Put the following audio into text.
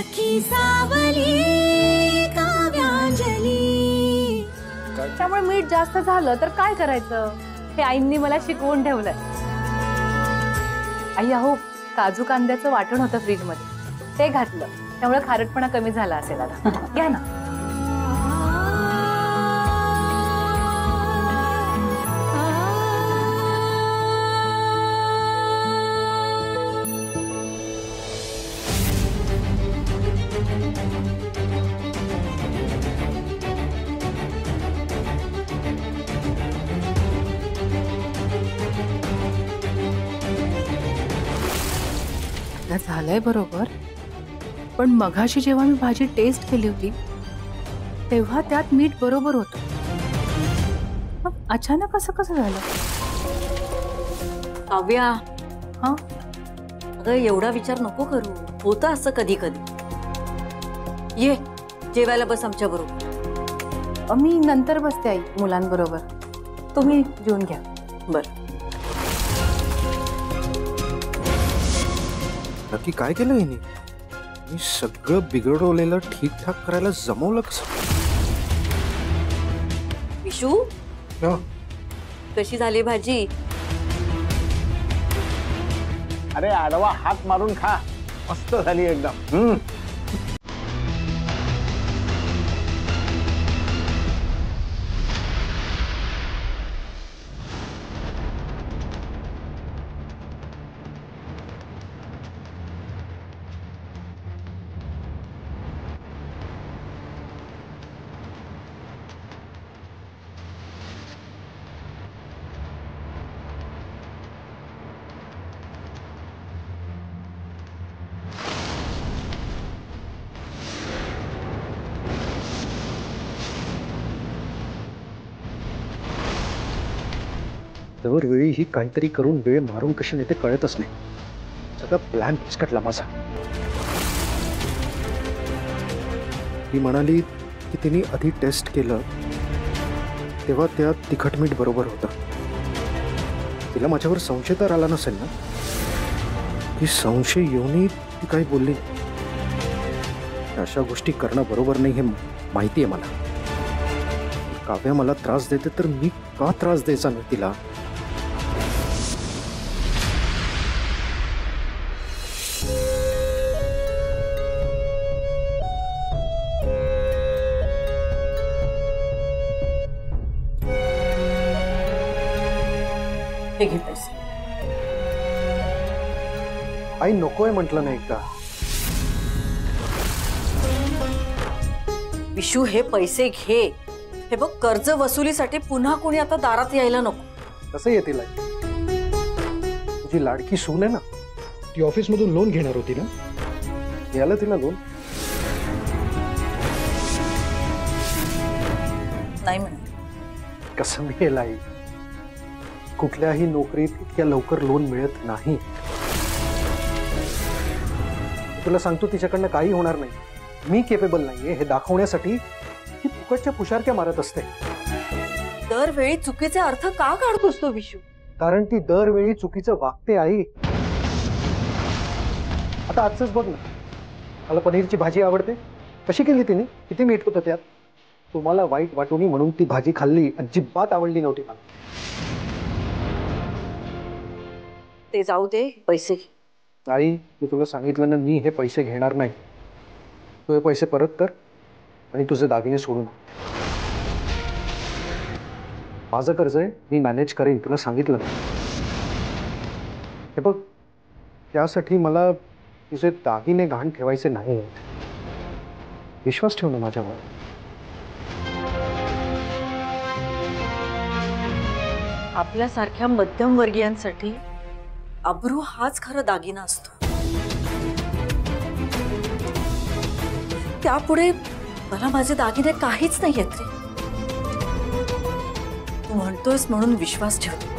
सखी सावली काव्यांजली। त्यामुळे मीठ जास्त झालं तर काय करायचं हे आईंनी मला शिकवून ठेवलंय। आई अहो काजू कांद्याचं वाटण होतं फ्रीज मध्ये, ते घातलं त्यामुळे खारटपणा कमी झाला असेल। आता घ्या ना। झालंय बरोबर, पण मघाशी जेव्हा मी भाजी टेस्ट केली होती तेव्हा त्यात मीठ बरोबर होतं, मग अचानक असं कसं झालं? काव्या, हा अगं एवढा विचार नको करू, होतं असं कधी कधी। ये जेवायला बस आमच्या बरोबर। मी नंतर बसते आई मुलांबरोबर, तुम्ही जेवून घ्या। बरं नक्की काय केलं हिने? मी सगळं बिघडवलेलं ठीकठाक करायला जमवलं कसं? विशू कशी झाली भाजी? अरे आडवा हात मारून खा, मस्त झाली एकदम। दरवेळी ही काहीतरी करून वेळ मारून कशी नेते कळतच नाही, सगळा प्लॅन फिसकटला माझा। ती म्हणाली की तिने आधी टेस्ट केलं तेव्हा त्यात तिखट मीठ बरोबर होतं। तिला माझ्यावर संशय तर आला नसेल ना? की संशय येऊनही ती काही बोलली? अशा गोष्टी करणं बरोबर नाही हे माहिती आहे मला। काव्या मला त्रास देते तर मी का त्रास द्यायचा नाही तिला? हे घे पैसे। आई नकोय म्हटलं नाही एकदा? विशू हे पैसे घे, हे बघ कर्ज वसुलीसाठी पुन्हा कोणी आता दारात यायला नको। कसं येतील आई? तुझी लाडकी सून आहे ना, ती ऑफिस मधून लोन घेणार होती ना, याला तिला लोन नाही म्हणे। कसं मिळेल आई? कुठल्याही नोकरीत इतक्या लवकर लोन मिळत नाही। तुला सांगतो तिच्याकडनं काही होणार नाही, मी केपेबल नाहीये हे दाखवण्यासाठी ती फुकटच्या पुशारक्या मारत असते। दरवेळी चुकीचे अर्थ का काढतोस तो विशू? कारण ती दरवेळी चुकीचं वागते आई। आता आजच बघ ना, मला पनीरची भाजी आवडते, कशी केली तिने, किती मीठ होतं त्यात। तुम्हाला वाईट वाटूनी म्हणून ती भाजी खाल्ली, अजिबात आवडली नव्हती मला। ते जाऊ दे, पैसे घे। आई मी तुला सांगितलं ना, मी हे पैसे घेणार नाही। तू हे पैसे परत कर आणि तुझे दागिने सोडून। माझं कर्ज आहे, मी मॅनेज करेन, तुला सांगितलं ना। हे बघ, त्यासाठी मला तुझे दागिने गहाण ठेवायचे नाही। विश्वास ठेव ना माझ्यावर। आपल्यासारख्या मध्यमवर्गीयांसाठी अब्रू हाच खरा दागिना असतो। त्यापुढे मला माझे दागिने काहीच नाही आहेत रे। तू म्हणतोयस म्हणून विश्वास ठेवतो।